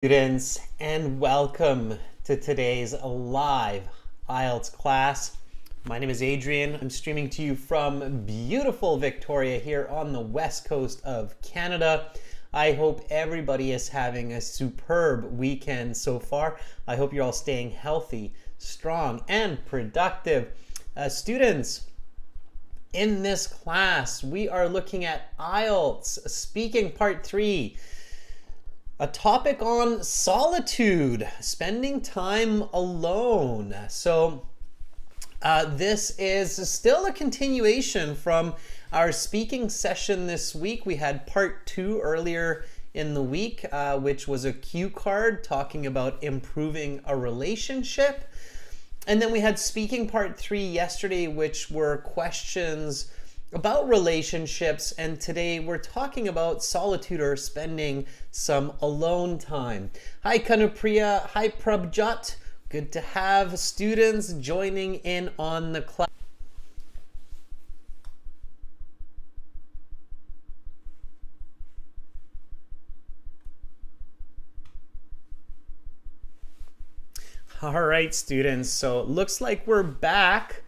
Students, and welcome to today's live IELTS class. My name is Adrian. I'm streaming to you from beautiful Victoria here on the west coast of Canada. I hope everybody is having a superb weekend so far. I hope you're all staying healthy, strong, and productive. Students, in this class, we are looking at IELTS Speaking Part 3. A topic on solitude, spending time alone. So this is still a continuation from our speaking session this week. We had part 2 earlier in the week, which was a cue card talking about improving a relationship. And then we had speaking part 3 yesterday, which were questions about relationships, and today we're talking about solitude or spending some alone time. Hi Kanupriya, hi Prabjot. Good to have students joining in on the class. All right, students, so it looks like we're back.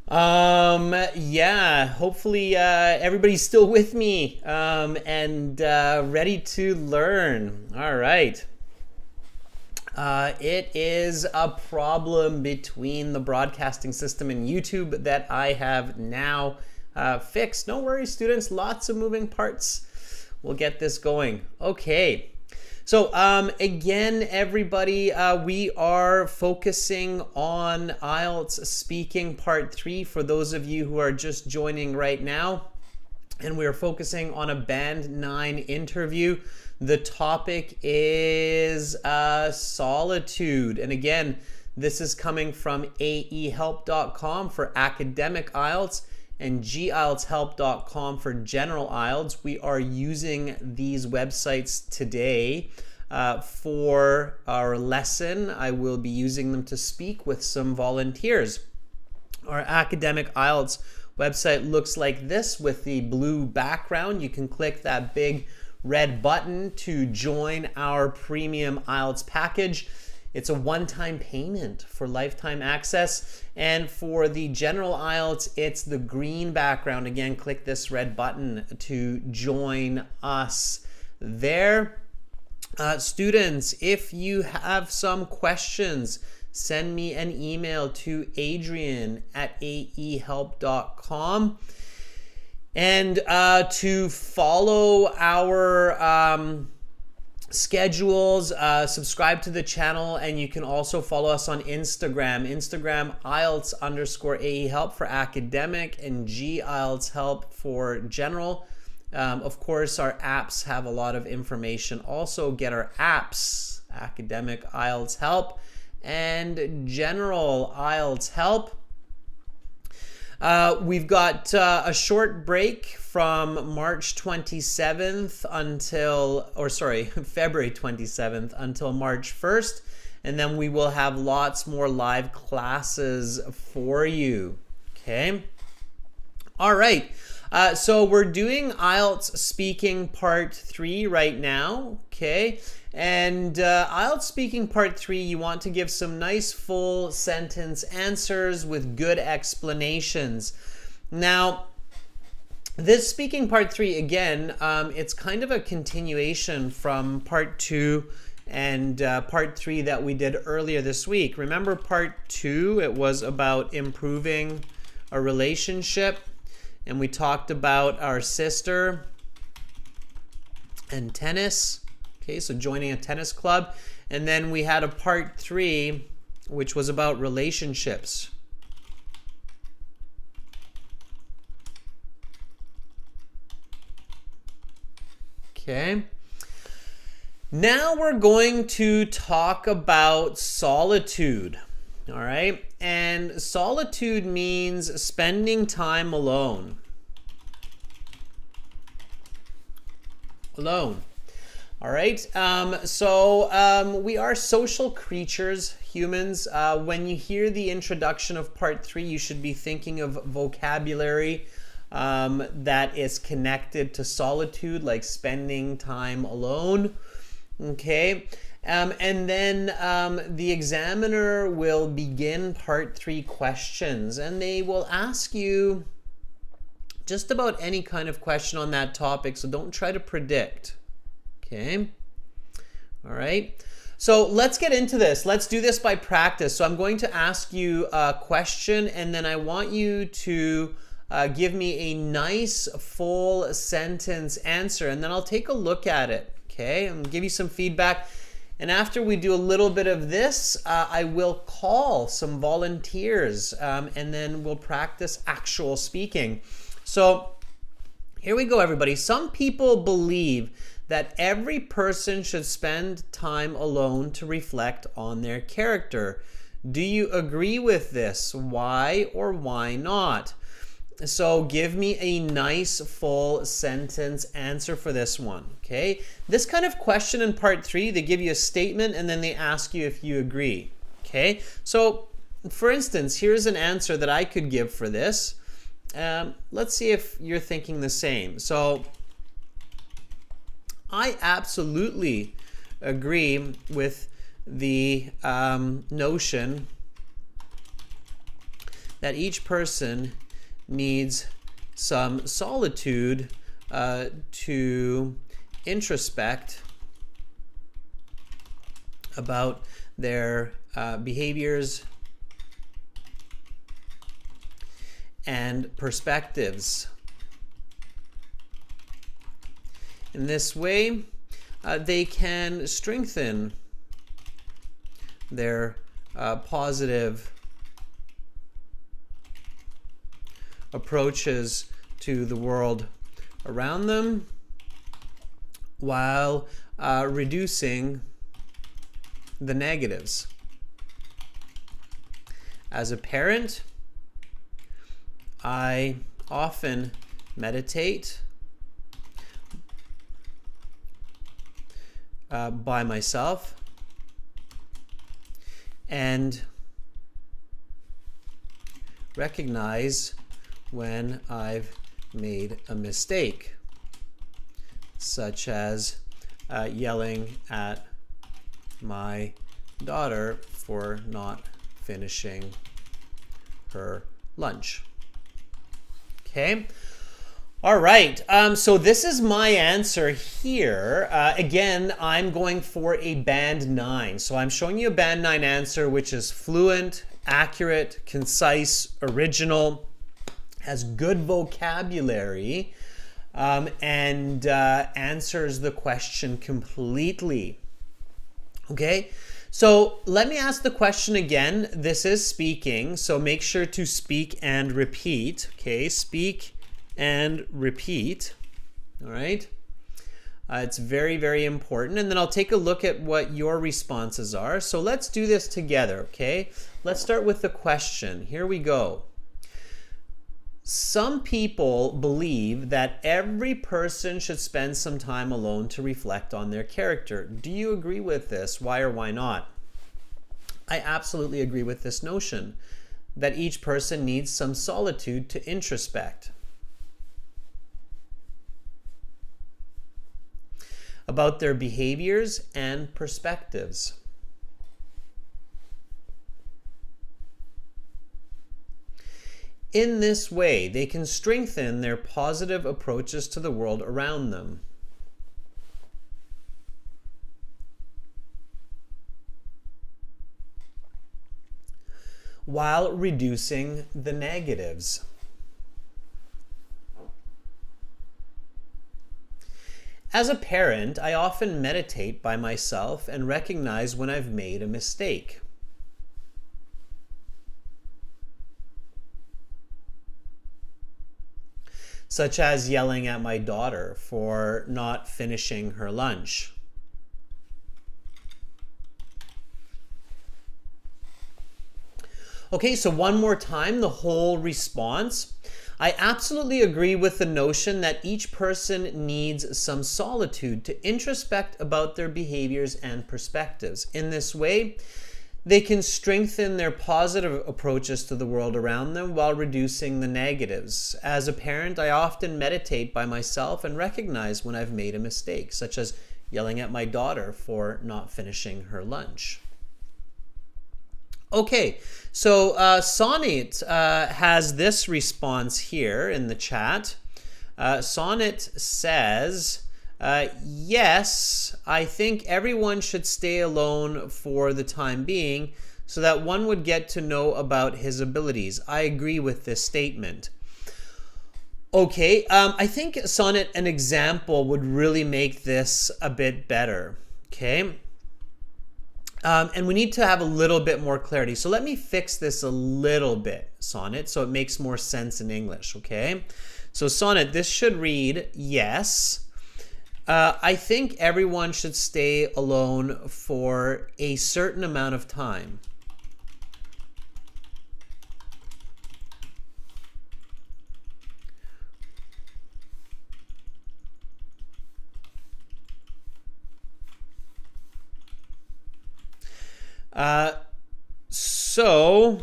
Yeah, hopefully everybody's still with me and ready to learn. All right. It is a problem between the broadcasting system and YouTube that I have now fixed. No worries, students, lots of moving parts. We'll get this going. Okay. So again, everybody, we are focusing on IELTS Speaking Part 3 for those of you who are just joining right now. And we are focusing on a Band 9 interview. The topic is solitude. And again, this is coming from aehelp.com for academic IELTS and gieltshelp.com for general IELTS. We are using these websites today for our lesson. I will be using them to speak with some volunteers. Our academic IELTS website looks like this with the blue background. You can click that big red button to join our premium IELTS package. It's a one-time payment for lifetime access. And for the general IELTS, it's the green background. Again, click this red button to join us there. Students, if you have some questions, send me an email to adrian@aehelp.com. And to follow our schedules, subscribe to the channel, and you can also follow us on Instagram IELTS_AEhelp for academic and GIELTS help for general. Of course, our apps have a lot of information. Also get our apps, academic IELTS help and general IELTS help. We've got a short break from March 27th until, February 27th until March 1st. And then we will have lots more live classes for you. Okay. All right. So we're doing IELTS Speaking Part 3 right now. Okay. And IELTS Speaking Part 3, you want to give some nice full sentence answers with good explanations. Now, this Speaking Part 3, again, it's kind of a continuation from Part 2 and Part 3 that we did earlier this week. Remember Part 2, it was about improving a relationship, and we talked about our sister and tennis. Okay, so joining a tennis club. And then we had a Part 3, which was about relationships. Okay. Now we're going to talk about solitude. All right. And solitude means spending time alone. Alone. All right. We are social creatures, humans. When you hear the introduction of Part 3, you should be thinking of vocabulary that is connected to solitude, like spending time alone. Okay. And then the examiner will begin part 3 questions, and they will ask you just about any kind of question on that topic, so don't try to predict. Okay. All right. So let's get into this. Let's do this by practice. So I'm going to ask you a question, and then I want you to give me a nice full sentence answer, and then I'll take a look at it. Okay, I'm gonna give you some feedback. And after we do a little bit of this, I will call some volunteers, and then we'll practice actual speaking. So here we go, everybody. Some people believe that every person should spend time alone to reflect on their character. Do you agree with this? Why or why not? So give me a nice full sentence answer for this one, okay? This kind of question in part 3, they give you a statement and then they ask you if you agree, okay? So for instance, here's an answer that I could give for this. Let's see if you're thinking the same. So I absolutely agree with the notion that each person needs some solitude to introspect about their behaviors and perspectives. In this way, they can strengthen their positive approaches to the world around them while reducing the negatives. As a parent, I often meditate by myself and recognize when I've made a mistake, such as yelling at my daughter for not finishing her lunch. Okay. All right. So this is my answer here. Again, I'm going for a band 9. So I'm showing you a band 9 answer, which is fluent, accurate, concise, original, has good vocabulary, and answers the question completely. Okay. So let me ask the question again. This is speaking, so make sure to speak and repeat. Okay, speak and repeat. All right. It's very, very important. And then I'll take a look at what your responses are. So let's do this together, okay? Let's start with the question. Here we go. Some people believe that every person should spend some time alone to reflect on their character. Do you agree with this? Why or why not? I absolutely agree with this notion that each person needs some solitude to introspect about their behaviors and perspectives. In this way, they can strengthen their positive approaches to the world around them. While reducing the negatives. As a parent, I often meditate by myself and recognize when I've made a mistake. Such as yelling at my daughter for not finishing her lunch. Okay, so one more time, the whole response. I absolutely agree with the notion that each person needs some solitude to introspect about their behaviors and perspectives. In this way, they can strengthen their positive approaches to the world around them while reducing the negatives. As a parent, I often meditate by myself and recognize when I've made a mistake, such as yelling at my daughter for not finishing her lunch. Okay, so Sonnet has this response here in the chat. Sonnet says, yes, I think everyone should stay alone for the time being so that one would get to know about his abilities. I agree with this statement. Okay, I think, Sonnet, an example would really make this a bit better, okay? And we need to have a little bit more clarity. So let me fix this a little bit, Sonnet, so it makes more sense in English, okay? So Sonnet, this should read, yes, I think everyone should stay alone for a certain amount of time. So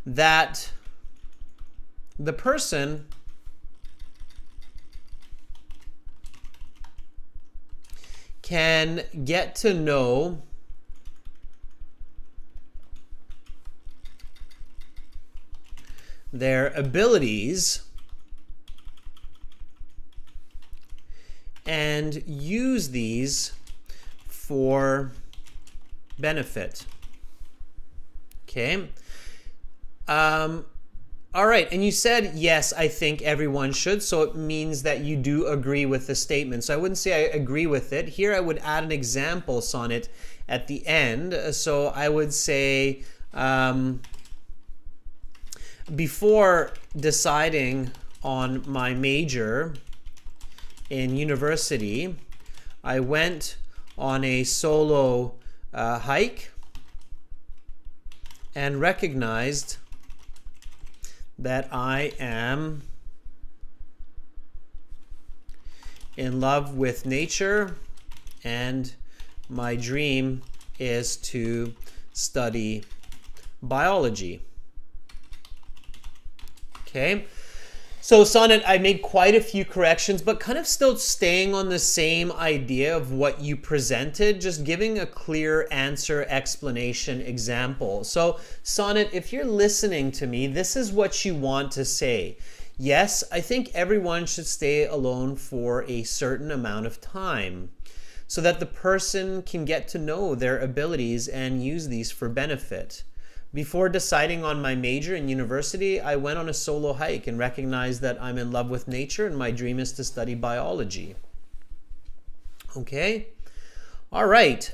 that the person can get to know their abilities and use these for benefit. Okay. All right. And you said, yes, I think everyone should. So it means that you do agree with the statement. So I wouldn't say I agree with it. Here I would add an example, Sonnet, at the end. So I would say, before deciding on my major in university, I went on a solo hike and recognized that I am in love with nature and my dream is to study biology. Okay. So Sonnet, I made quite a few corrections, but kind of still staying on the same idea of what you presented, just giving a clear answer, explanation, example. So Sonnet, if you're listening to me, this is what you want to say. Yes, I think everyone should stay alone for a certain amount of time so that the person can get to know their abilities and use these for benefit. Before deciding on my major in university, I went on a solo hike and recognized that I'm in love with nature and my dream is to study biology. Okay? All right.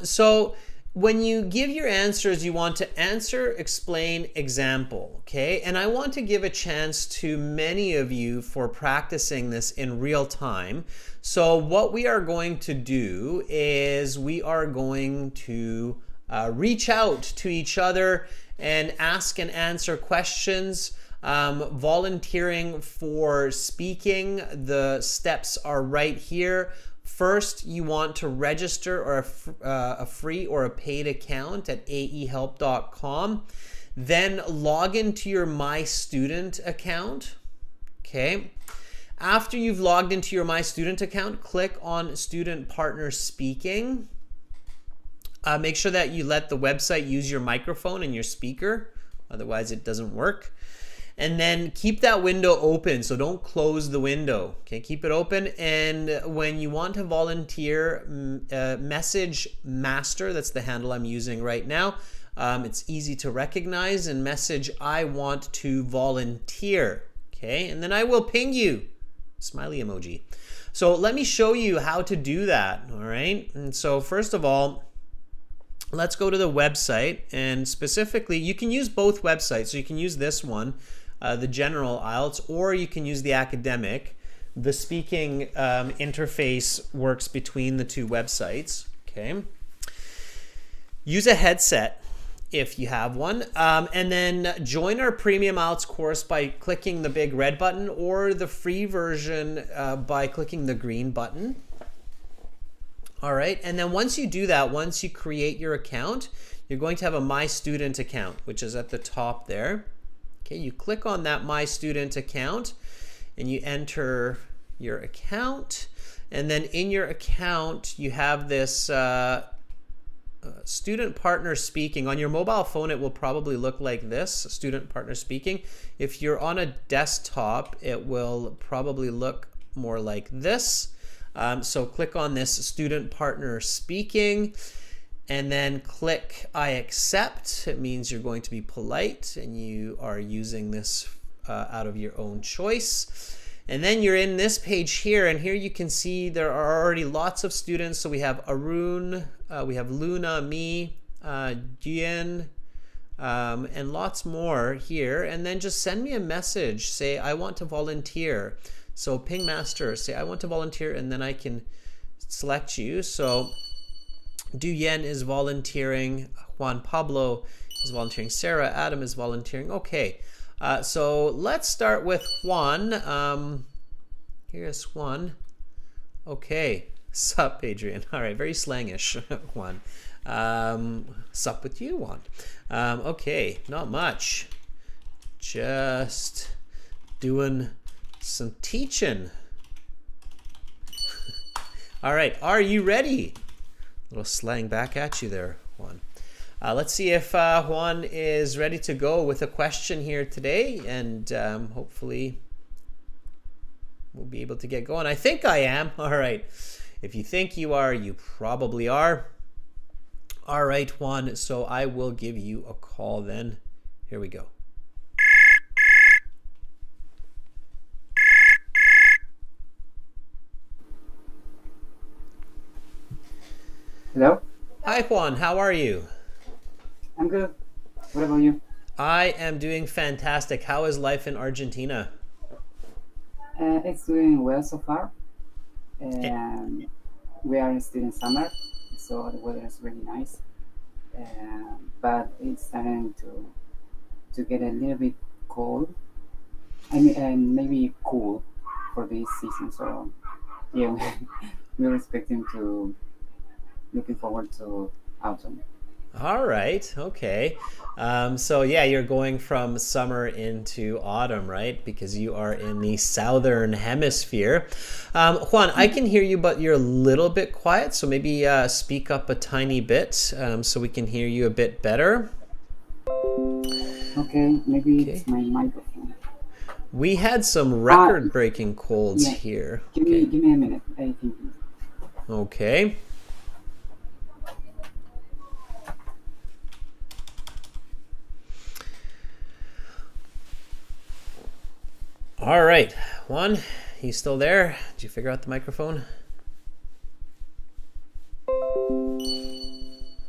So when you give your answers, you want to answer, explain, example. Okay? And I want to give a chance to many of you for practicing this in real time. So what we are going to do is we are going to reach out to each other and ask and answer questions. Volunteering for speaking, the steps are right here. First, you want to register or a free or a paid account at aehelp.com. Then log into your My Student account. Okay. After you've logged into your My Student account, click on Student Partner Speaking. Make sure that you let the website use your microphone and your speaker, otherwise it doesn't work. And then keep that window open, so don't close the window. Okay, keep it open. And when you want to volunteer, message Master, that's the handle I'm using right now. It's easy to recognize, and message I want to volunteer. Okay, and then I will ping you. Smiley emoji. So let me show you how to do that. All right, and so first of all, let's go to the website, and specifically you can use both websites. So you can use this one, the general IELTS, or you can use the academic. The speaking interface works between the two websites. Okay. Use a headset if you have one, and then join our premium IELTS course by clicking the big red button, or the free version by clicking the green button. All right, and then once you do that, once you create your account, you're going to have a My Student account, which is at the top there. Okay, you click on that My Student account and you enter your account. And then in your account, you have this student partner speaking. On your mobile phone, it will probably look like this, student partner speaking. If you're on a desktop, it will probably look more like this. So click on this student partner speaking and then click I accept. It means you're going to be polite and you are using this out of your own choice. And then you're in this page here, and here you can see there are already lots of students. So we have Arun, we have Luna, me, Gian, and lots more here. And then just send me a message, say I want to volunteer. So ping master, say I want to volunteer, and then I can select you. So Duyen is volunteering, Juan Pablo is volunteering, Sarah, Adam is volunteering. Okay. So let's start with Juan. Here's Juan. Okay. Sup, Adrian. All right. Very slangish, Juan. Sup with you, Juan. Okay. Not much. Just doing some teaching. All right. Are you ready? A little slang back at you there, Juan. Let's see if Juan is ready to go with a question here today, and hopefully we'll be able to get going. I think I am. All right. If you think you are, you probably are. All right, Juan. So I will give you a call then. Here we go. Hello? Hi, Juan. How are you? I'm good. What about you? I am doing fantastic. How is life in Argentina? It's doing well so far. We are still in summer, so the weather is really nice. But it's starting to get a little bit cold. I mean, and maybe cool for this season. So yeah, we're expecting looking forward to autumn. All right. Okay. So yeah, you're going from summer into autumn, right? Because you are in the southern hemisphere. Juan, I can hear you, but you're a little bit quiet. So maybe speak up a tiny bit so we can hear you a bit better. Okay. Maybe it's my microphone. We had some record-breaking colds here. Give me a minute. I think. Okay. All right, Juan, you still there? Did you figure out the microphone?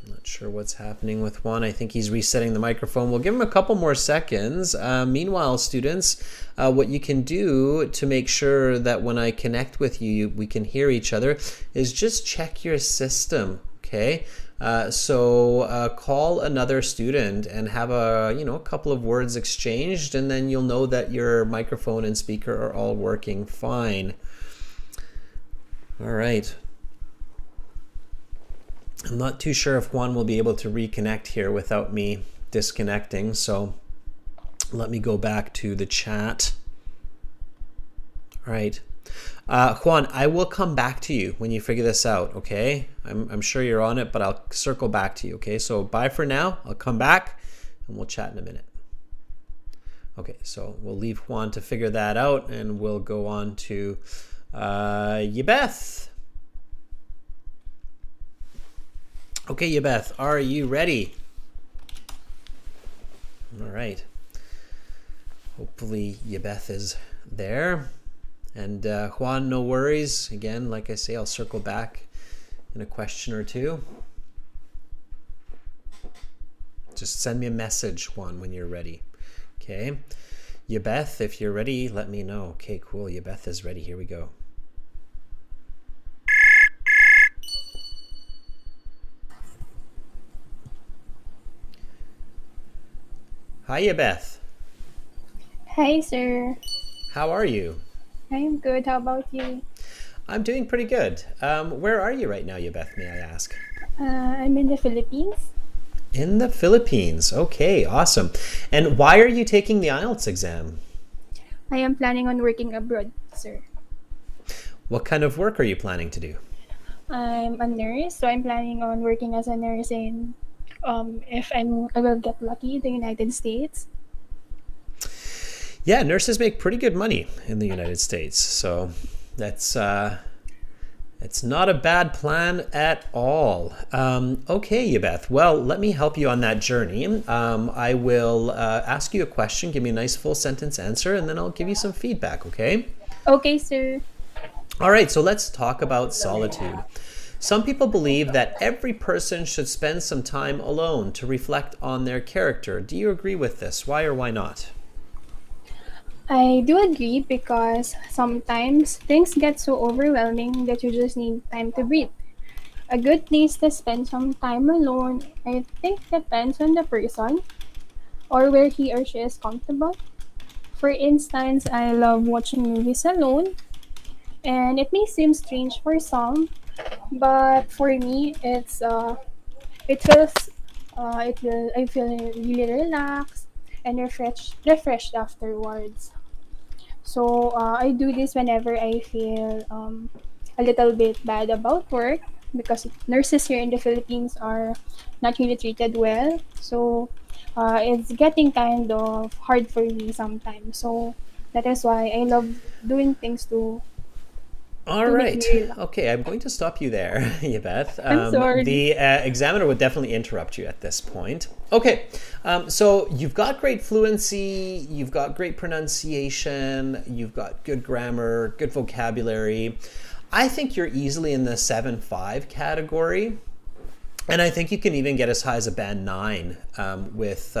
Not sure what's happening with Juan. I think he's resetting the microphone. We'll give him a couple more seconds. Meanwhile, students, what you can do to make sure that when I connect with you, we can hear each other is just check your system, okay? So call another student and have a couple of words exchanged, and then you'll know that your microphone and speaker are all working fine. All right. I'm not too sure if Juan will be able to reconnect here without me disconnecting, so let me go back to the chat. All right. Juan, I will come back to you when you figure this out, okay? I'm sure you're on it, but I'll circle back to you, okay? So bye for now. I'll come back and we'll chat in a minute. Okay, so we'll leave Juan to figure that out, and we'll go on to Yebeth. Okay, Yebeth, are you ready? All right. Hopefully Yebeth is there. And Juan, no worries. Again, like I say, I'll circle back in a question or two. Just send me a message, Juan, when you're ready. Okay. Yebeth, if you're ready, let me know. Okay, cool. Yebeth is ready. Here we go. Hi, Yebeth. Hi, sir. How are you? I'm good. How about you? I'm doing pretty good. Where are you right now, Yebeth, may I ask? I'm in the Philippines. In the Philippines. Okay, awesome. And why are you taking the IELTS exam? I am planning on working abroad, sir. What kind of work are you planning to do? I'm a nurse, so I'm planning on working as a nurse in, if I will get lucky, the United States. Yeah, nurses make pretty good money in the United States, so that's it's not a bad plan at all. Okay, Yabeth. Well, let me help you on that journey. I will ask you a question, give me a nice full sentence answer, and then I'll give you some feedback, okay? Okay, sir. All right, so let's talk about solitude. Some people believe that every person should spend some time alone to reflect on their character. Do you agree with this? Why or why not? I do agree because sometimes things get so overwhelming that you just need time to breathe. A good place to spend some time alone, I think, depends on the person or where he or she is comfortable. For instance, I love watching movies alone, and it may seem strange for some, but for me, it feels I feel really relaxed and refreshed afterwards. So I do this whenever I feel a little bit bad about work because nurses here in the Philippines are not really treated well. So it's getting kind of hard for me sometimes. So that is why I love doing things All to make right. me relax. Okay, I'm going to stop you there, Yabeth. I'm sorry. The examiner would definitely interrupt you at this point. Okay, so you've got great fluency, you've got great pronunciation, you've got good grammar, good vocabulary. I think you're easily in the 7.5 category. And I think you can even get as high as a band 9 with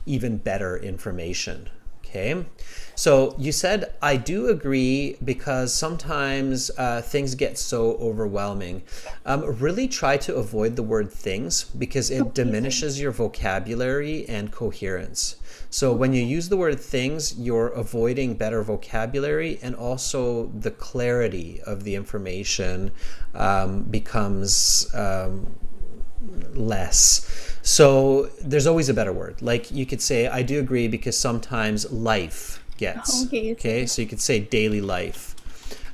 even better information. Okay, so you said, I do agree because sometimes things get so overwhelming. Really try to avoid the word things because it diminishes your vocabulary and coherence. So when you use the word things, you're avoiding better vocabulary, and also the clarity of the information becomes less. So there's always a better word. Like you could say, I do agree because sometimes life gets, okay? So you could say daily life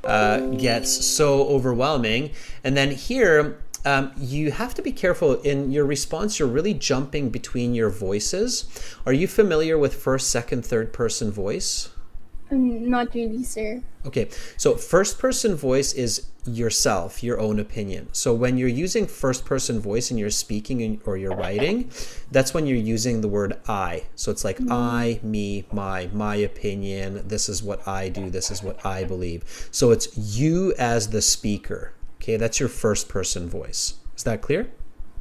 gets so overwhelming. And then here, you have to be careful in your response. You're really jumping between your voices. Are you familiar with first, second, third person voice? Not really, sir. Okay, so first person voice is yourself, your own opinion. So when you're using first person voice and you're speaking or you're writing, that's when you're using the word I. So it's like I, me, my opinion, this is what I do, this is what I believe. So it's you as the speaker. Okay, that's your first person voice. Is that clear?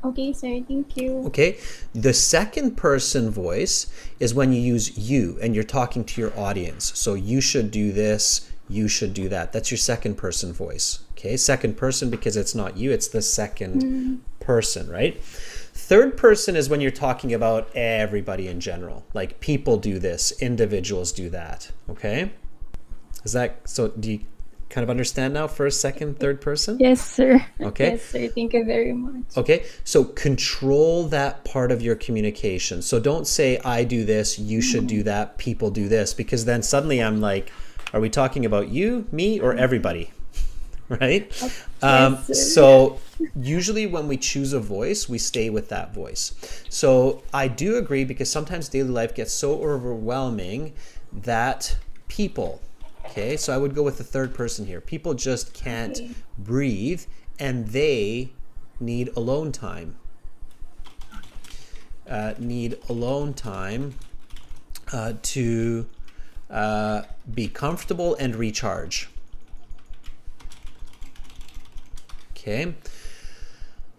Okay, sir. Thank you. Okay, the second person voice is when you use you and you're talking to your audience. So you should do this, you should do that. That's your second person voice. Okay, second person because it's not you, it's the second person, right? Third person is when you're talking about everybody in general. Like people do this, individuals do that. Okay, is that so? Do you kind of understand now? First, second, third person? Yes, sir. Okay. Yes, sir. Thank you very much. Okay, so control that part of your communication. So don't say, I do this, you should do that, people do this, because then suddenly I'm like, are we talking about you, me, or everybody? Right? Yes, sir. So usually when we choose a voice, we stay with that voice. So I do agree because sometimes daily life gets so overwhelming that people, okay, so I would go with the third person here. People just can't breathe and they need alone time. Need alone time to be comfortable and recharge. Okay.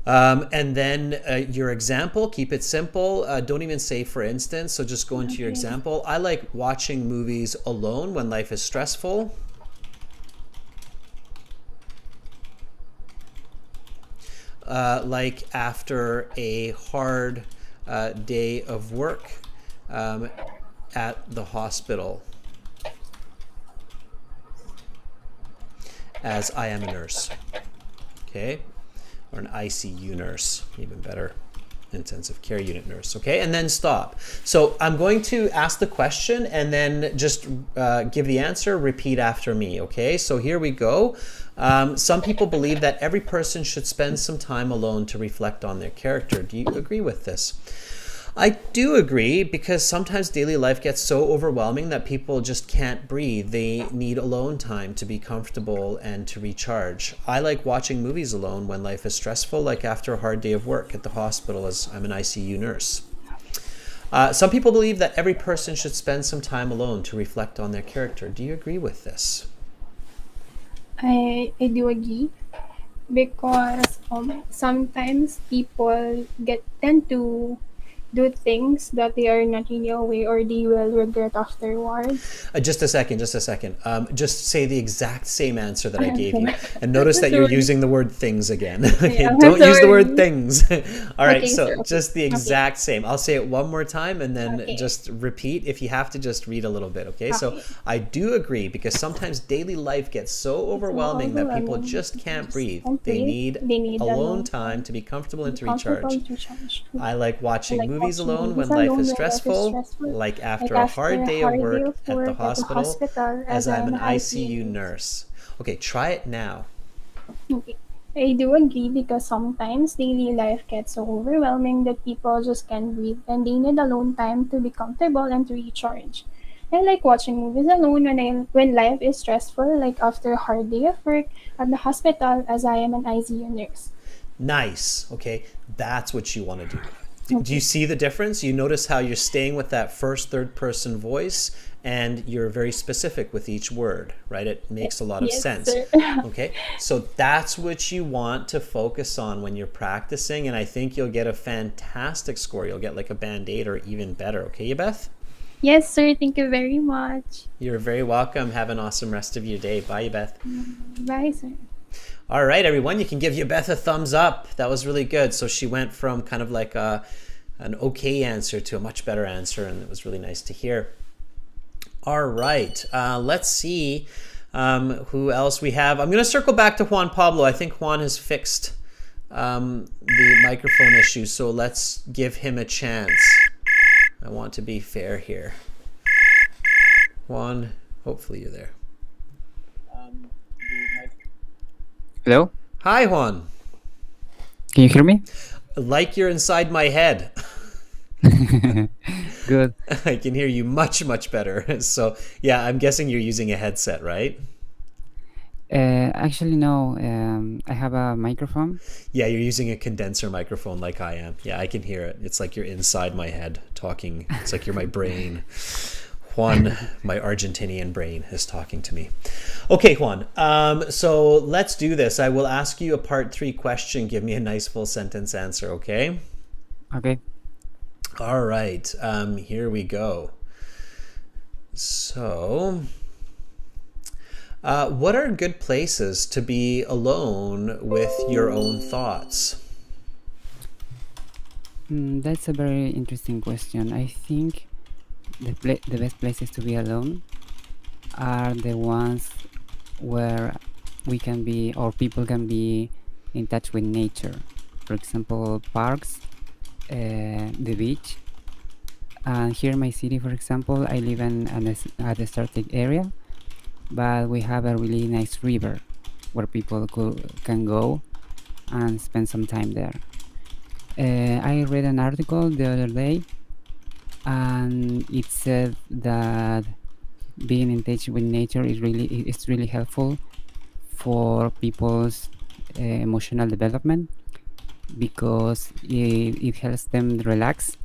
And then your example, keep it simple. Don't even say for instance. So just go into your example. I like watching movies alone when life is stressful. Like after a hard day of work at the hospital, as I am a nurse. Okay. Or an ICU nurse, even better. intensive care unit nurse. Okay, and then stop. So I'm going to ask the question and then just give the answer, repeat after me. Okay, so here we go. Some people believe that every person should spend some time alone to reflect on their character. Do you agree with this? I do agree, because sometimes daily life gets so overwhelming that people just can't breathe. They need alone time to be comfortable and to recharge. I like watching movies alone when life is stressful, like after a hard day of work at the hospital, as I'm an ICU nurse. Some people believe that every person should spend some time alone to reflect on their character. Do you agree with this? I do agree because sometimes people tend to do things that they are not really aware or they will regret afterwards. Just a second. Just say the exact same answer that I gave you. Okay. And notice that you're Sorry. using the word things again. Okay, Yeah, don't use the word sorry. things. All right, Okay, so sure. just the exact same. I'll say it one more time and then Okay. just repeat. If you have to, just read a little bit, okay? So Okay. I do agree, because sometimes daily life gets so overwhelming that people just can't breathe. They need alone time to be comfortable and to recharge. I like watching movies alone when life is stressful, like after a hard day of work at the hospital, as I'm an ICU nurse. Okay, try it now. Okay. I do agree because sometimes daily life gets so overwhelming that people just can't breathe and they need alone time to be comfortable and to recharge. I like watching movies alone when life is stressful, like after a hard day of work at the hospital, as I am an ICU nurse. Nice. Okay, that's what you want to do. Do you see the difference? You notice how you're staying with that first, third person voice, and you're very specific with each word, right? It makes a lot of Yes, sense. sir. Okay, so that's what you want to focus on when you're practicing, and I think you'll get a fantastic score. You'll get like a band 8 or even better. Okay, Beth? Yes, sir. Thank you very much. You're very welcome. Have an awesome rest of your day. Bye, Beth. Bye, sir. All right, everyone, you can give you Beth a thumbs up. That was really good. So she went from kind of like an okay answer to a much better answer, and it was really nice to hear. All right, let's see who else we have. I'm going to circle back to Juan Pablo. I think Juan has fixed the microphone issue, so let's give him a chance. I want to be fair here. Juan, hopefully you're there. Hello? Hi, Juan. Can you hear me? Like you're inside my head. Good. I can hear you much, much better. So, yeah, I'm guessing you're using a headset, right? Actually, no. I have a microphone. Yeah, you're using a condenser microphone like I am. Yeah, I can hear it. It's like you're inside my head talking. It's like you're my brain. Juan, my Argentinian brain, is talking to me. Okay, Juan. So let's do this. I will ask you a part 3 question. Give me a nice full sentence answer, okay? Okay. All right. Here we go. So, what are good places to be alone with your own thoughts? That's a very interesting question. I think the best places to be alone are the ones where we can be, or people can be, in touch with nature. For example, parks, the beach. And here in my city, for example, I live in a desertic area, but we have a really nice river where people can go and spend some time there. I read an article the other day, and it said that being in touch with nature is really helpful for people's emotional development, because it helps them relax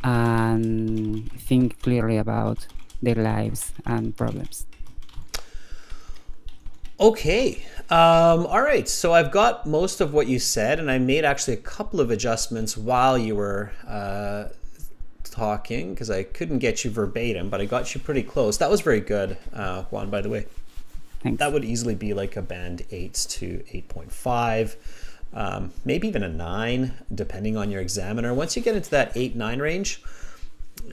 and think clearly about their lives and problems. Okay. All right. So I've got most of what you said, and I made actually a couple of adjustments while you were talking, because I couldn't get you verbatim, but I got you pretty close. That was very good, Juan, by the way. Thanks. That would easily be like a band 8 to 8.5, maybe even a 9, depending on your examiner. Once you get into that 8-9 range,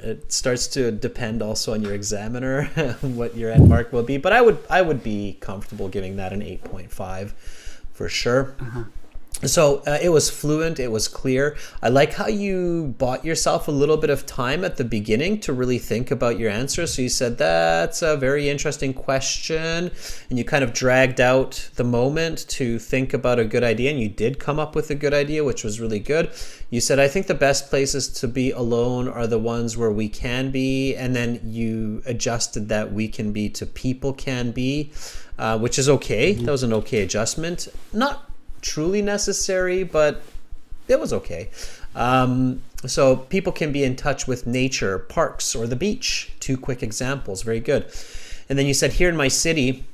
it starts to depend also on your examiner what your end mark will be. But I would be comfortable giving that an 8.5 for sure. So it was fluent, it was clear. I like how you bought yourself a little bit of time at the beginning to really think about your answer. So you said, that's a very interesting question. And you kind of dragged out the moment to think about a good idea. And you did come up with a good idea, which was really good. You said, I think the best places to be alone are the ones where we can be. And then you adjusted that we can be to people can be, which is okay. That was an okay adjustment. Not truly necessary, but it was okay. So people can be in touch with nature, parks, or the beach. 2 quick examples. Very good. And then you said, here in my city,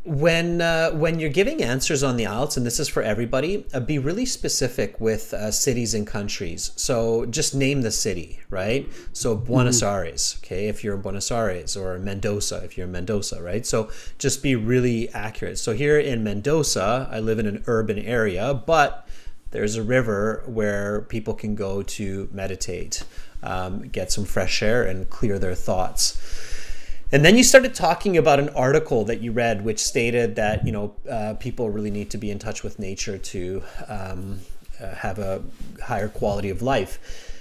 when you're giving answers on the IELTS, and this is for everybody, be really specific with cities and countries. So just name the city, right? So Buenos Aires, okay, if you're in Buenos Aires, or Mendoza, if you're in Mendoza, right? So just be really accurate. So here in Mendoza, I live in an urban area, but there's a river where people can go to meditate, get some fresh air, and clear their thoughts. And then you started talking about an article that you read, which stated that, you know, people really need to be in touch with nature to have a higher quality of life.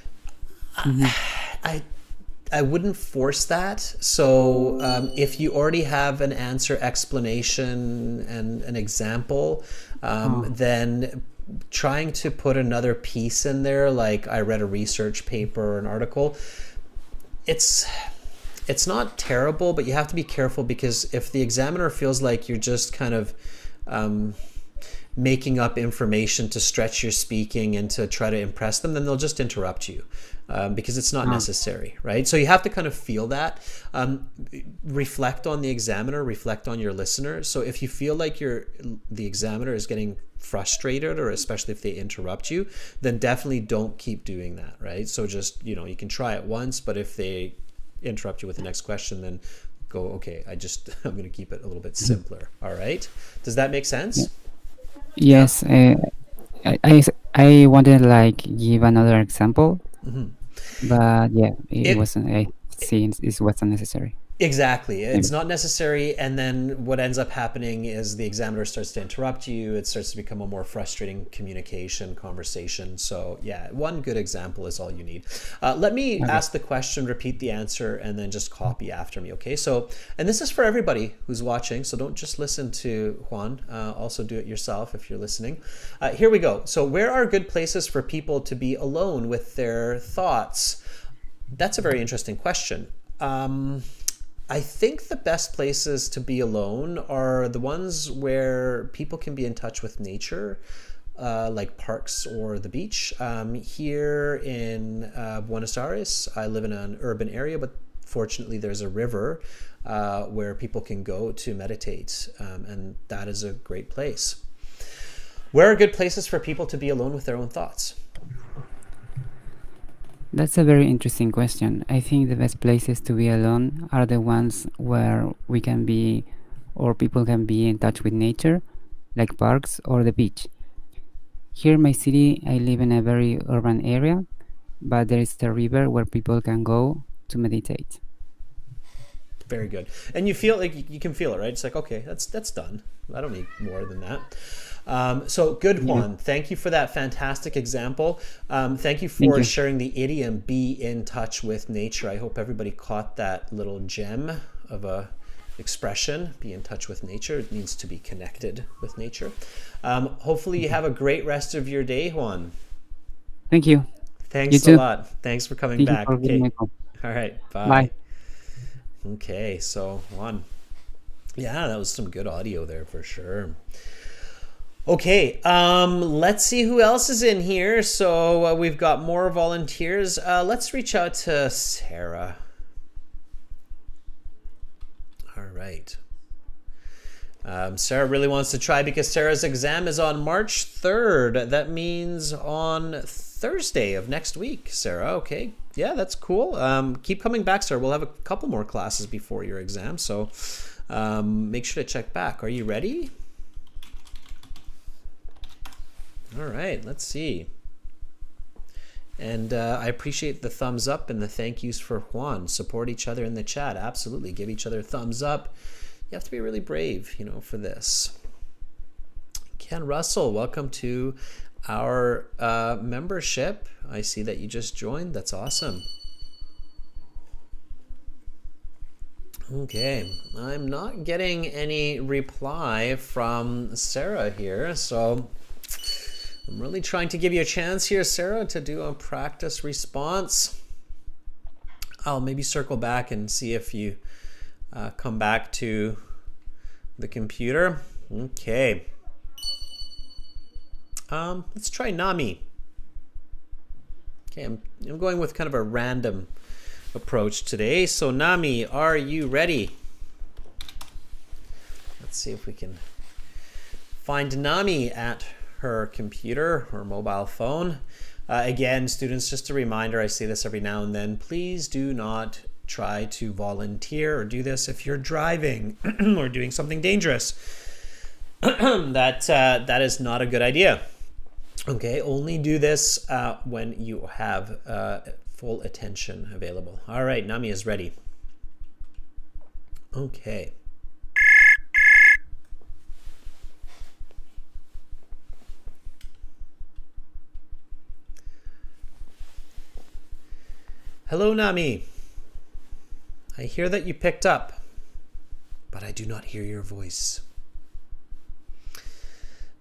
I wouldn't force that. So if you already have an answer, explanation, and an example, then trying to put another piece in there, like I read a research paper or an article, it's not terrible, but you have to be careful, because if the examiner feels like you're just kind of making up information to stretch your speaking and to try to impress them, then they'll just interrupt you because it's not necessary, right? So you have to kind of feel that. Reflect on the examiner, reflect on your listener. So if you feel like the examiner is getting frustrated, or especially if they interrupt you, then definitely don't keep doing that, right? So just, you know, you can try it once, but if they interrupt you with the next question, then go, okay, I'm going to keep it a little bit simpler. All right. Does that make sense? Yes. I wanted to like give another example, but yeah, it wasn't. I see it wasn't necessary. Exactly. It's not necessary. And then what ends up happening is the examiner starts to interrupt you. It starts to become a more frustrating conversation. So yeah, one good example is all you need. Let me ask the question, repeat the answer, and then just copy after me. Okay. So, and this is for everybody who's watching. So don't just listen to Juan. Also do it yourself if you're listening. Here we go. So where are good places for people to be alone with their thoughts? That's a very interesting question. I think the best places to be alone are the ones where people can be in touch with nature, like parks or the beach. Here in Buenos Aires, I live in an urban area, but fortunately there's a river where people can go to meditate, and that is a great place. Where are good places for people to be alone with their own thoughts? That's a very interesting question. I think the best places to be alone are the ones where we can be, or people can be in touch with nature, like parks or the beach. Here in my city, I live in a very urban area, but there is a river where people can go to meditate. Very good. And you feel like you can feel it, right? It's like, okay, that's done. I don't need more than that. So good, Juan. Thank you for that fantastic example. Thank you for sharing the idiom, be in touch with nature. I hope everybody caught that little gem of a expression, be in touch with nature. It means to be connected with nature. Hopefully you have a great rest of your day, Juan. Thank you. Thanks a lot. Thanks for coming back. Okay. All right. Bye. Bye. Okay. So Juan, yeah, that was some good audio there for sure. Okay, let's see who else is in here. So we've got more volunteers. Let's reach out to Sarah. All right. Sarah really wants to try because Sarah's exam is on March 3rd. That means on Thursday of next week, Sarah. Okay, yeah, that's cool. Keep coming back, Sarah. We'll have a couple more classes before your exam, so make sure to check back. Are you ready? All right, let's see. And I appreciate the thumbs up and the thank yous for Juan. Support each other in the chat. Absolutely. Give each other thumbs up. You have to be really brave, you know, for this. Ken Russell, welcome to our membership. I see that you just joined. That's awesome. Okay, I'm not getting any reply from Sarah here, so I'm really trying to give you a chance here, Sarah, to do a practice response. I'll maybe circle back and see if you come back to the computer. Okay. Let's try Nami. Okay, I'm going with kind of a random approach today. So Nami, are you ready? Let's see if we can find Nami at her computer or mobile phone. Again, students, just a reminder, I say this every now and then, please do not try to volunteer or do this if you're driving or doing something dangerous. That is not a good idea. Okay, only do this when you have full attention available. All right, Nami is ready. Okay. Hello, Nami. I hear that you picked up, but I do not hear your voice.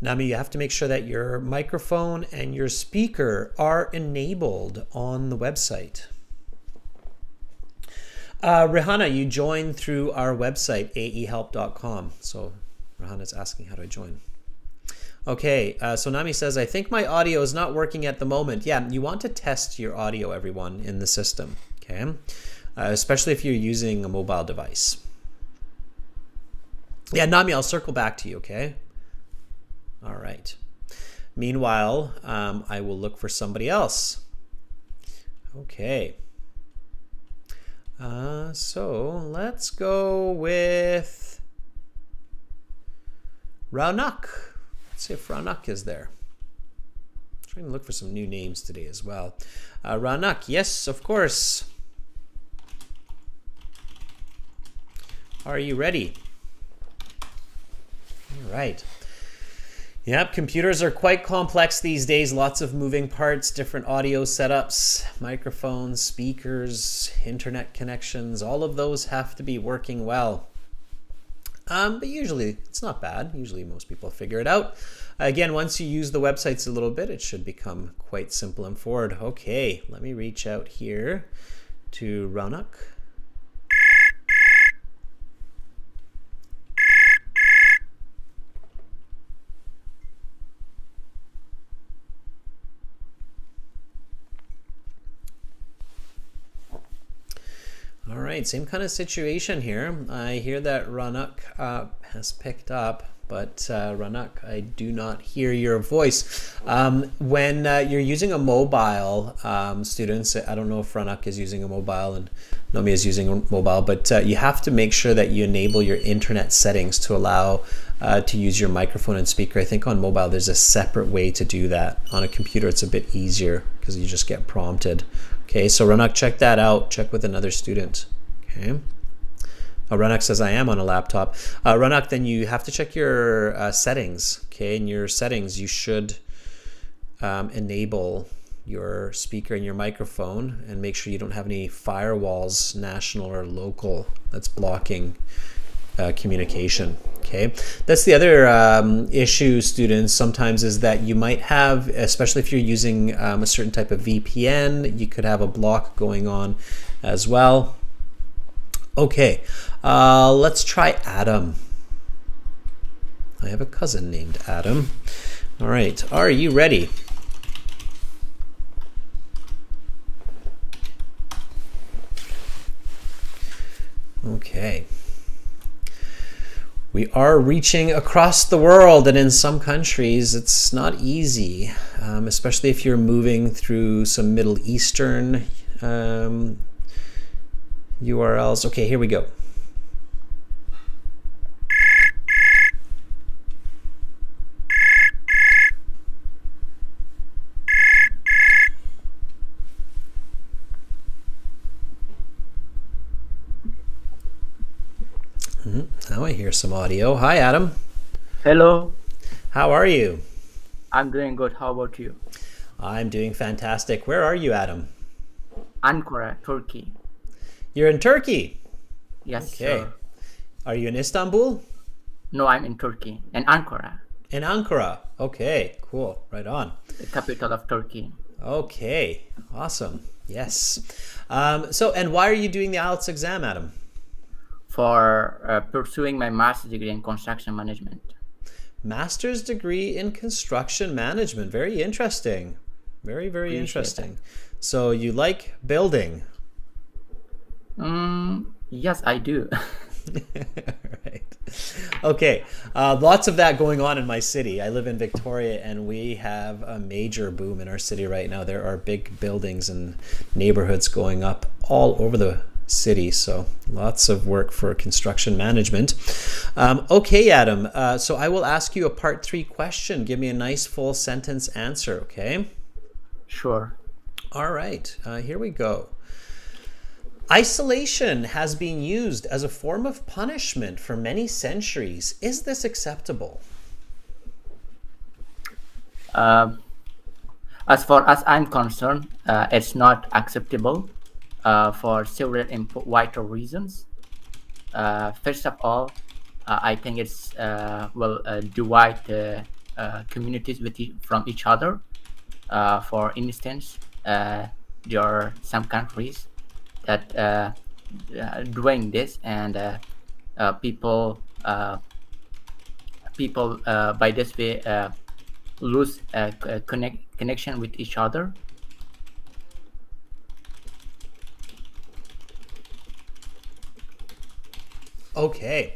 Nami, you have to make sure that your microphone and your speaker are enabled on the website. Rihanna, you joined through our website, aehelp.com. So Rihanna's asking how do I join. Okay, so Nami says, I think my audio is not working at the moment. Yeah, you want to test your audio, everyone, in the system, okay? Especially if you're using a mobile device. Yeah, Nami, I'll circle back to you, okay? All right. Meanwhile, I will look for somebody else. Okay. So let's go with Raunak. Let's see if Raunak is there. I'm trying to look for some new names today as well. Raunak, yes, of course. Are you ready? All right. Yep, computers are quite complex these days. Lots of moving parts, different audio setups, microphones, speakers, internet connections. All of those have to be working well. But usually it's not bad. Usually most people figure it out. Again, once you use the websites a little bit, it should become quite simple and forward. Okay, let me reach out here to Raunak. All right, same kind of situation here. I hear that Raunak has picked up, but Raunak, I do not hear your voice. When you're using a mobile, students, I don't know if Raunak is using a mobile and Nami is using a mobile, but you have to make sure that you enable your internet settings to allow to use your microphone and speaker. I think on mobile there's a separate way to do that. On a computer it's a bit easier because you just get prompted. Okay, so Raunak, check that out. Check with another student. Okay. Raunak says, I am on a laptop. Raunak, then you have to check your settings. Okay, in your settings, you should enable your speaker and your microphone and make sure you don't have any firewalls, national or local, that's blocking communication. Okay, that's the other issue, students, sometimes is that you might have, especially if you're using a certain type of VPN, you could have a block going on as well. Okay, let's try Adam. I have a cousin named Adam. All right, are you ready? Okay. We are reaching across the world, and in some countries it's not easy, especially if you're moving through some Middle Eastern URLs. Okay, here we go. Now I hear some audio. Hi, Adam. Hello. How are you? I'm doing good. How about you? I'm doing fantastic. Where are you, Adam? Ankara, Turkey. You're in Turkey. Yes, Okay. sir. Are you in Istanbul? No, I'm in Turkey, in Ankara, In Ankara. Okay, cool. Right on. the capital of Turkey. Okay, awesome. Yes. And why are you doing the IELTS exam, Adam? For pursuing my master's degree in construction management. Master's degree in construction management. Very interesting. Very, very Appreciate interesting. So you like building? Yes, I do. Right. Okay. Lots of that going on in my city. I live in Victoria, and we have a major boom in our city right now. There are big buildings and neighborhoods going up all over the city. So lots of work for construction management. Okay, Adam. So I will ask you a part 3 question. Give me a nice full sentence answer. Okay. Sure. All right. Here we go. Isolation has been used as a form of punishment for many centuries. Is this acceptable? As far as I'm concerned, it's not acceptable for several vital reasons. First of all, I think it's will divide communities from each other. For instance, there are some countries that doing this, and people by this way lose connection with each other. Okay.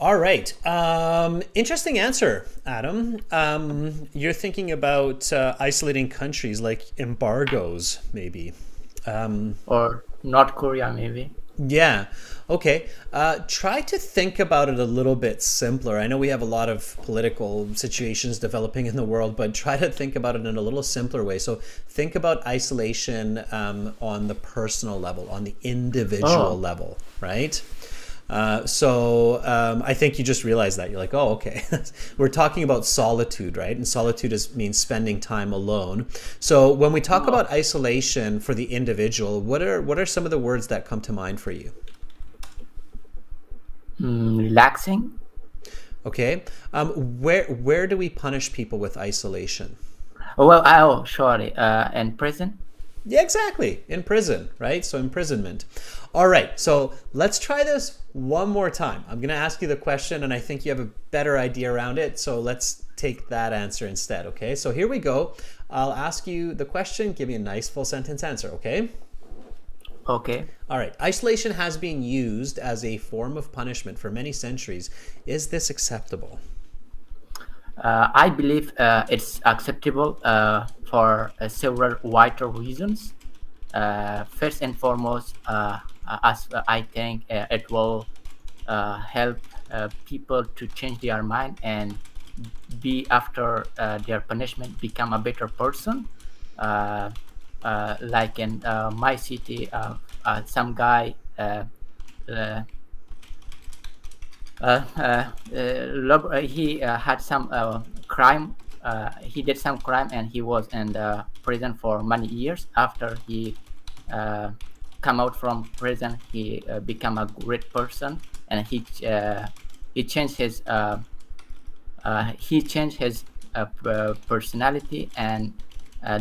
All right. Interesting answer, Adam. You're thinking about isolating countries like embargoes, maybe. Or North Korea, maybe. Yeah. Okay. Try to think about it a little bit simpler. I know we have a lot of political situations developing in the world, but try to think about it in a little simpler way. So think about isolation on the personal level, on the individual level, right? I think you just realize that. You're like, oh, okay. We're talking about solitude, right? And solitude means spending time alone. So when we talk about isolation for the individual, what are some of the words that come to mind for you? Relaxing. Okay. Where do we punish people with isolation? Sorry. In prison. Yeah, exactly. In prison, right? So imprisonment. All right. So let's try this one more time. I'm going to ask you the question, and I think you have a better idea around it. So let's take that answer instead. Okay. So here we go. I'll ask you the question. Give me a nice full sentence answer. Okay. Okay. All right. Isolation has been used as a form of punishment for many centuries. Is this acceptable? I believe it's acceptable for several vital reasons. First and foremost, as I think it will help people to change their mind and be after their punishment become a better person. Like in my city, some guy he had some crime. He did some crime, and he was in the prison for many years. After he come out from prison, he become a great person, and he changed his personality and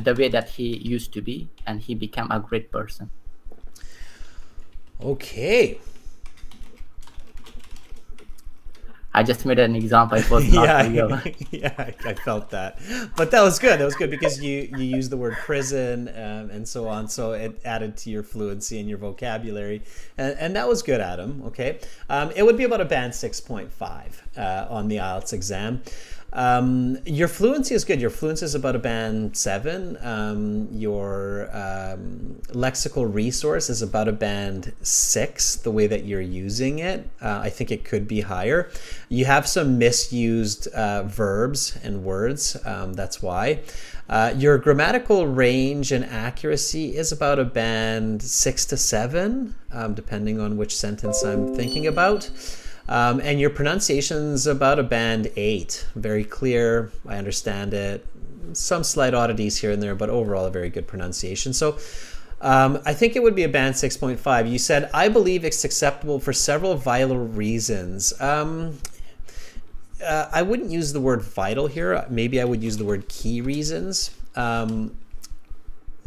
the way that he used to be, and he became a great person. Okay. I just made an example. It was not real. Yeah, I felt that, but that was good. That was good because you used the word prison and so on, so it added to your fluency and your vocabulary, and that was good, Adam. Okay, it would be about a band 6.5 on the IELTS exam. Your fluency is good. Your fluency is about a band 7. Your lexical resource is about a band 6, the way that you're using it. I think it could be higher. You have some misused verbs and words. That's why. Your grammatical range and accuracy is about a band 6 to 7, depending on which sentence I'm thinking about. And your pronunciation's about a band 8. Very clear. I understand it. Some slight oddities here and there, but overall a very good pronunciation. So I think it would be a band 6.5. You said, I believe it's acceptable for several vital reasons. I wouldn't use the word vital here. Maybe I would use the word key reasons. And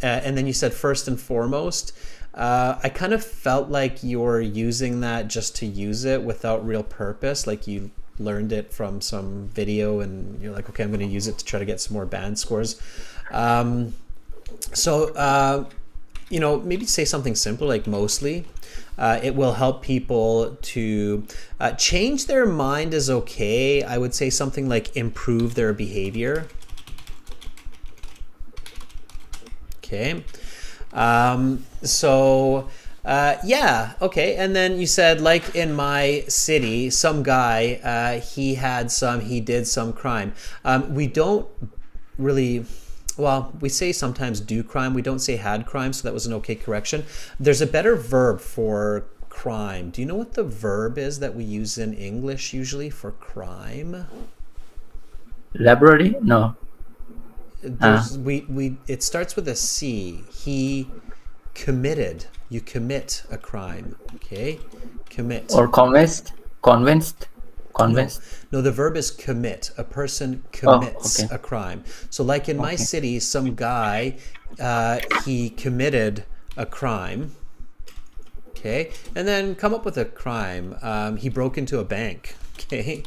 then you said first and foremost. I kind of felt like you're using that just to use it without real purpose. Like you learned it from some video and you're like, okay, I'm going to use it to try to get some more band scores. Maybe say something simpler like mostly. It will help people to change their mind is okay. I would say something like improve their behavior. Okay. Okay. And then you said, like in my city, some guy, he did some crime. We don't really, well, we say sometimes do crime. We don't say had crime, so that was an okay correction. There's a better verb for crime. Do you know what the verb is that we use in English usually for crime? Library? No. It starts with a C. He committed. You commit a crime. Okay, commit. Or convinced. No, the verb is commit. A person commits a crime. So like in my city, some guy, he committed a crime. Okay, and then come up with a crime. He broke into a bank. Okay.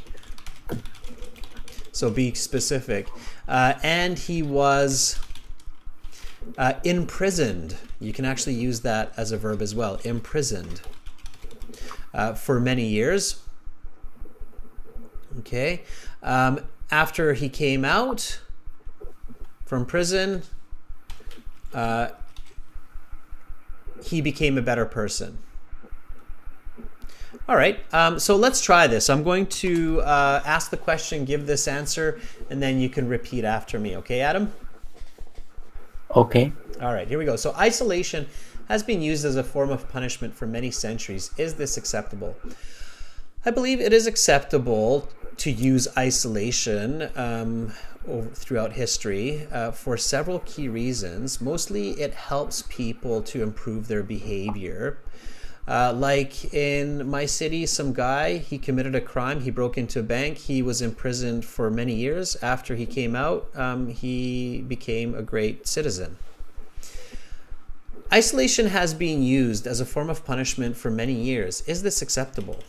So be specific. And he was imprisoned. You can actually use that as a verb as well. Imprisoned for many years. Okay. After he came out from prison, he became a better person. All right, so let's try this. I'm going to ask the question, give this answer, and then you can repeat after me. Okay, Adam? Okay. All right, here we go. So isolation has been used as a form of punishment for many centuries. Is this acceptable? I believe it is acceptable to use isolation throughout history for several key reasons. Mostly it helps people to improve their behavior. Like in my city, some guy, he committed a crime. He broke into a bank. He was imprisoned for many years. After he came out, he became a great citizen. Isolation has been used as a form of punishment for many years. Is this acceptable?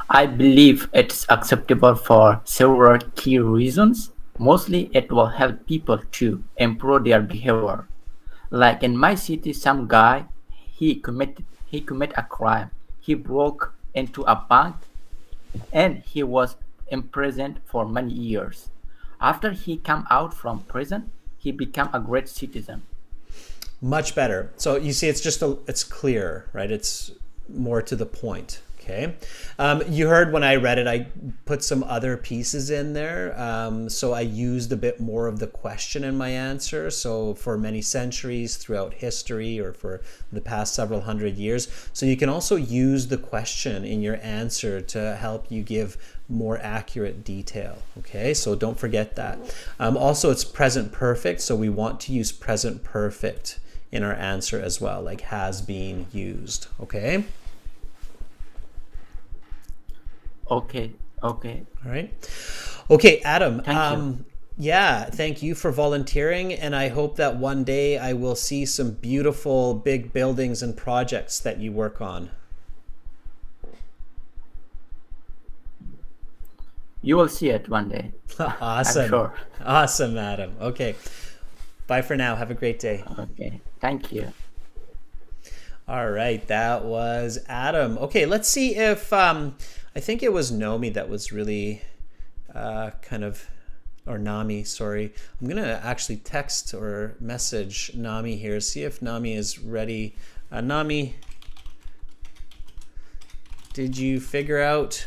I believe it's acceptable for several key reasons. Mostly it will help people to improve their behavior. Like in my city, some guy, he committed a crime. He broke into a bank and he was imprisoned for many years. After he came out from prison, he became a great citizen. Much better. So you see, it's clear, right? It's more to the point. Okay. You heard when I read it, I put some other pieces in there. So I used a bit more of the question in my answer. So for many centuries throughout history or for the past several hundred years. So you can also use the question in your answer to help you give more accurate detail. Okay, so don't forget that. Also, it's present perfect. So we want to use present perfect in our answer as well, like has been used. Okay. Okay. All right. Okay, Adam. Thank you. Yeah, thank you for volunteering, and I hope that one day I will see some beautiful big buildings and projects that you work on. You will see it one day. Awesome. I'm sure. Awesome, Adam. Okay. Bye for now. Have a great day. Okay. Thank you. All right, that was Adam. Okay, let's see if I think it was Nomi that was really or Nami, sorry. I'm going to actually text or message Nami here, see if Nami is ready. Nami, did you figure out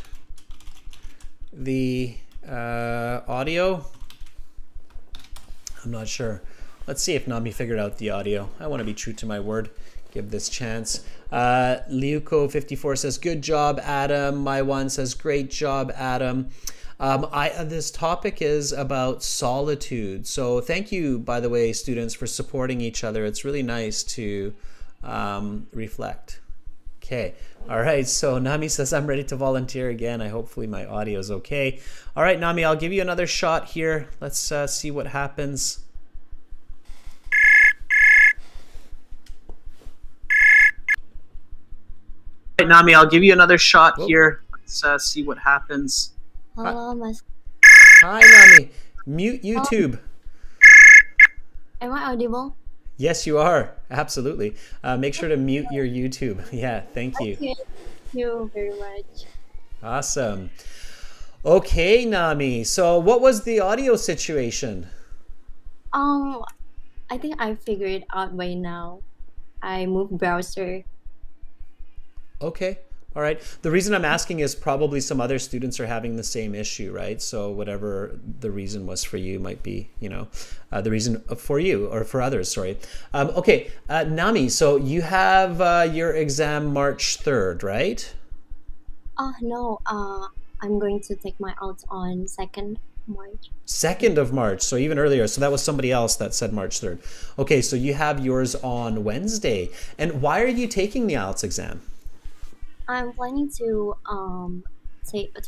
the audio? I'm not sure. Let's see if Nami figured out the audio. I want to be true to my word. give this chance. Liuko54 says, good job, Adam. My1 says, great job, Adam. This topic is about solitude. So thank you, by the way, students, for supporting each other. It's really nice to reflect. Okay. All right. So Nami says, I'm ready to volunteer again. Hopefully my audio is okay. All right, Nami, I'll give you another shot here. Let's see what happens. All right, Nami, I'll give you another shot here. Let's see what happens. Hello, Mas. Hi, Nami. Mute YouTube. Am I audible? Yes, you are. Absolutely. Make sure to mute your YouTube. Yeah, thank you. Okay. Thank you very much. Awesome. Okay, Nami. So what was the audio situation? I think I figured it out by now. I moved browser. Okay. All right. The reason I'm asking is probably some other students are having the same issue, right? So whatever the reason was for you might be, the reason for you or for others, sorry. Okay. Nami, so you have your exam March 3rd, right? Oh, no. I'm going to take my out on 2nd March. 2nd of March, so even earlier. So that was somebody else that said March 3rd. Okay, so you have yours on Wednesday. And why are you taking the IELTS exam? I'm planning to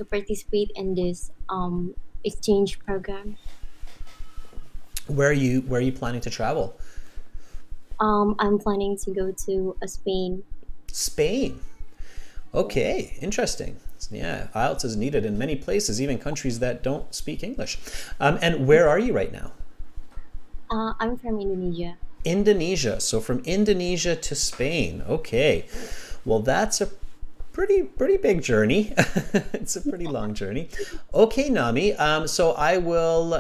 participate in this exchange program. Where are you planning to travel? I'm planning to go to Spain. Spain. Okay, interesting. Yeah, IELTS is needed in many places, even countries that don't speak English. And where are you right now? I'm from Indonesia. Indonesia. So from Indonesia to Spain. Okay. Well, that's a pretty big journey. It's a pretty long journey. Okay, Nami. So I will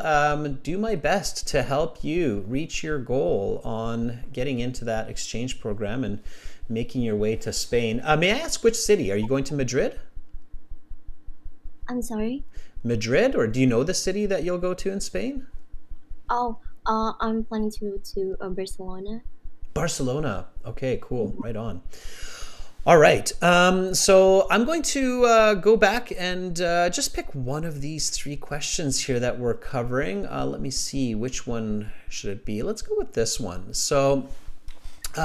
do my best to help you reach your goal on getting into that exchange program and making your way to Spain. May I ask which city? Are you going to Madrid? I'm sorry? Madrid, or do you know the city that you'll go to in Spain? Oh, I'm planning to go to Barcelona. Barcelona. Okay, cool. Right on. All right. So I'm going to go back and just pick one of these 3 questions here that we're covering. Let me see, which one should it be? Let's go with this one. So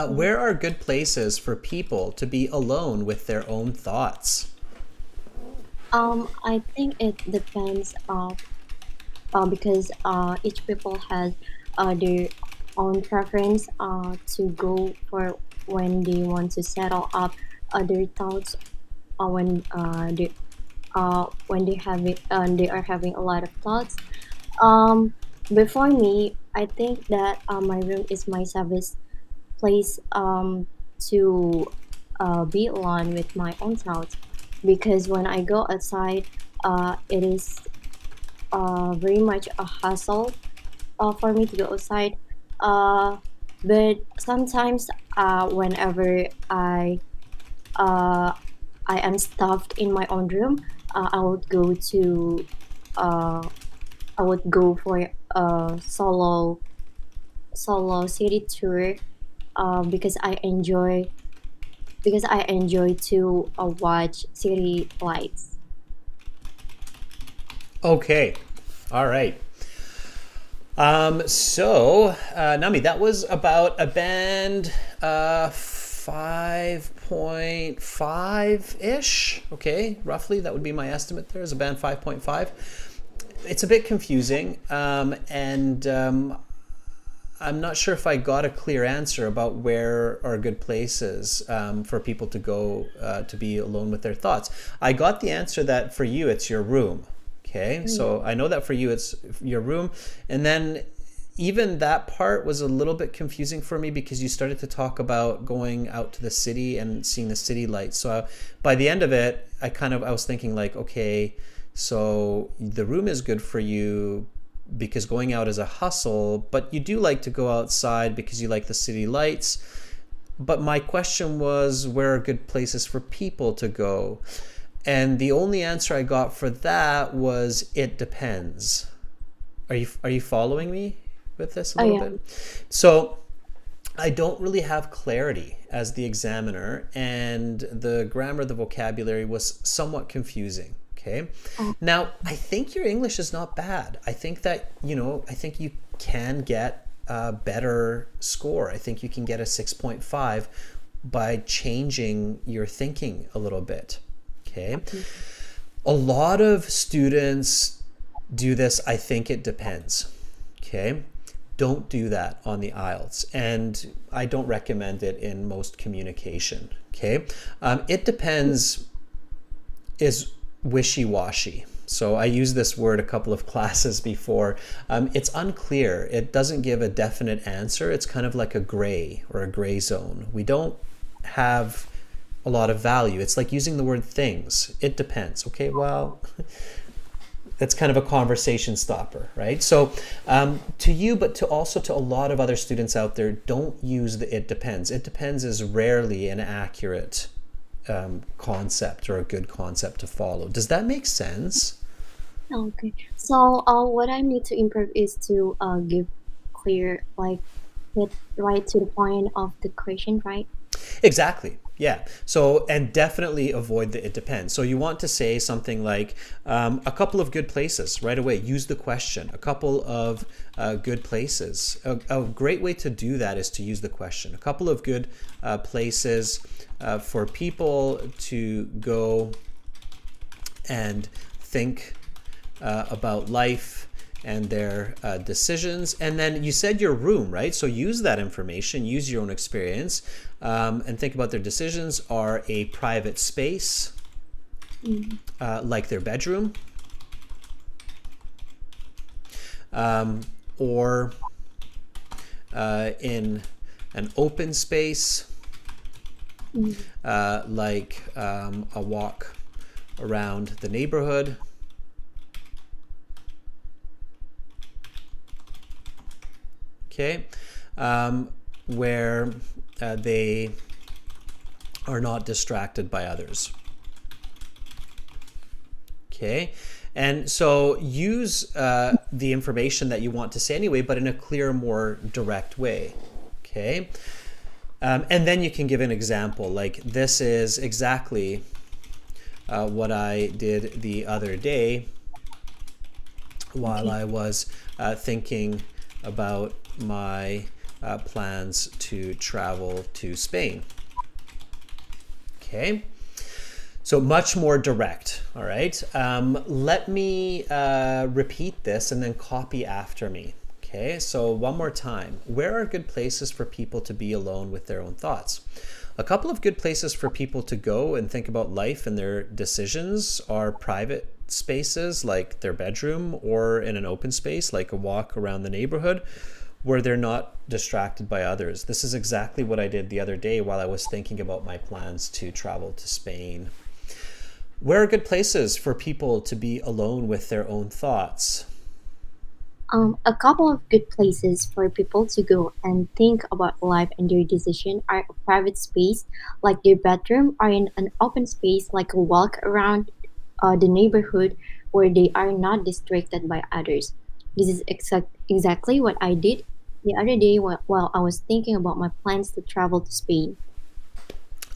where are good places for people to be alone with their own thoughts? I think it depends because each people has their own preference to go for when they want to settle up their thoughts when they are having a lot of thoughts. But for me, I think that my room is my safest place to be alone with my own thoughts, because when I go outside, it is very much a hassle for me to go outside. But sometimes whenever I am stuffed in my own room, I would go for a solo city tour because I enjoy to watch city lights. Okay. All right. So Nami, that was about a band 5.5-ish. Okay, roughly that would be my estimate. There is a band 5.5. It's a bit confusing, and I'm not sure if I got a clear answer about where are good places for people to go to be alone with their thoughts. I got the answer that for you it's your room. Okay, so I know that for you it's your room, and then even that part was a little bit confusing for me because you started to talk about going out to the city and seeing the city lights. So by the end of it, I was thinking like, okay, so the room is good for you because going out is a hustle, but you do like to go outside because you like the city lights. But my question was, where are good places for people to go? And the only answer I got for that was, it depends. Are you following me with this a little bit? So I don't really have clarity as the examiner, and the grammar, the vocabulary was somewhat confusing. Okay. Now, I think your English is not bad. I think that, I think you can get a better score. I think you can get a 6.5 by changing your thinking a little bit. Okay. A lot of students do this. I think it depends. Okay. Don't do that on the IELTS, and I don't recommend it in most communication. Okay. It depends is wishy-washy. So I used this word a couple of classes before. It's unclear. It doesn't give a definite answer. It's kind of like a gray or a gray zone. We don't have a lot of value. It's like using the word things. It depends. Okay, well, that's kind of a conversation stopper, right? So to you, but also to a lot of other students out there, don't use the it depends. It depends is rarely an accurate concept or a good concept to follow. Does that make sense? Okay. So what I need to improve is to give clear, like, get right to the point of the question, right? Exactly. Yeah. So, and definitely avoid the it depends. So you want to say something like a couple of good places right away. Use the question. A couple of good places. A great way to do that is to use the question. A couple of good places for people to go and think about life and their decisions. And then you said your room, right? So use that information, use your own experience, and think about their decisions are a private space, like their bedroom, or in an open space, like a walk around the neighborhood. Okay, where they are not distracted by others. Okay, and so use the information that you want to say anyway, but in a clear, more direct way. Okay, and then you can give an example, like this is exactly what I did the other day while I was thinking about my plans to travel to Spain. Okay, so much more direct. All right, let me repeat this and then copy after me. Okay, so one more time. Where are good places for people to be alone with their own thoughts? A couple of good places for people to go and think about life and their decisions are private spaces like their bedroom, or in an open space like a walk around the neighborhood, where they're not distracted by others. This is exactly what I did the other day while I was thinking about my plans to travel to Spain. Where are good places for people to be alone with their own thoughts? A couple of good places for people to go and think about life and their decision are a private space like their bedroom, or in an open space like a walk around the neighborhood, where they are not distracted by others. This is exactly what I did the other day while I was thinking about my plans to travel to Spain.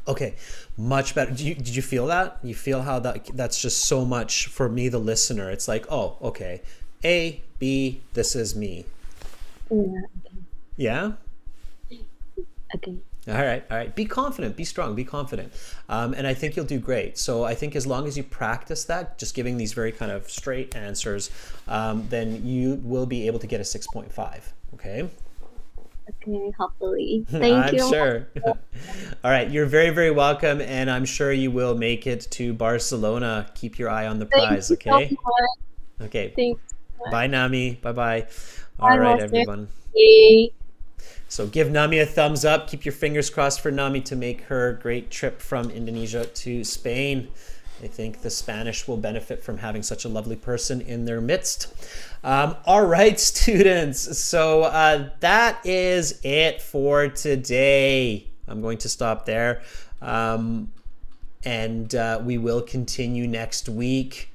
Okay, much better. Did you feel that? You feel how that's just so much for me, the listener. It's like, oh, okay, A, B, this is me. Yeah. Yeah? Okay. All right. Be confident, be strong, be confident. And I think you'll do great. So I think as long as you practice that, just giving these very kind of straight answers, then you will be able to get a 6.5. Okay? Okay, hopefully. Thank you. I'm sure. All right. You're very, very welcome. And I'm sure you will make it to Barcelona. Keep your eye on the prize, Thank you okay? so much. Okay. Thanks. Bye, Nami. Bye-bye. All Bye, right, Master. everyone. Yay. So give Nami a thumbs up. Keep your fingers crossed for Nami to make her great trip from Indonesia to Spain. I think the Spanish will benefit from having such a lovely person in their midst. All right, students. So that is it for today. I'm going to stop there. And we will continue next week.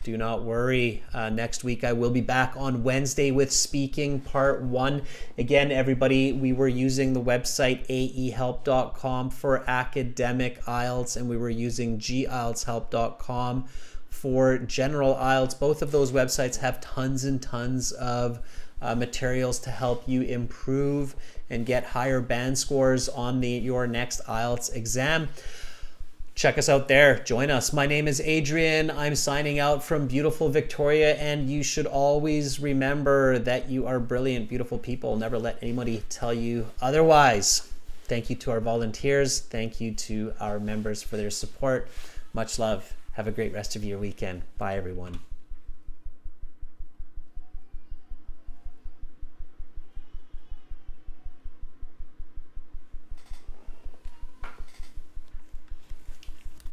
Do not worry. Next week I will be back on Wednesday with speaking part 1. Again, everybody, we were using the website aehelp.com for academic IELTS, and we were using gieltshelp.com for general IELTS. Both of those websites have tons and tons of materials to help you improve and get higher band scores on your next IELTS exam. Check us out there. Join us. My name is Adrian. I'm signing out from beautiful Victoria, and you should always remember that you are brilliant, beautiful people. Never let anybody tell you otherwise. Thank you to our volunteers. Thank you to our members for their support. Much love. Have a great rest of your weekend. Bye, everyone.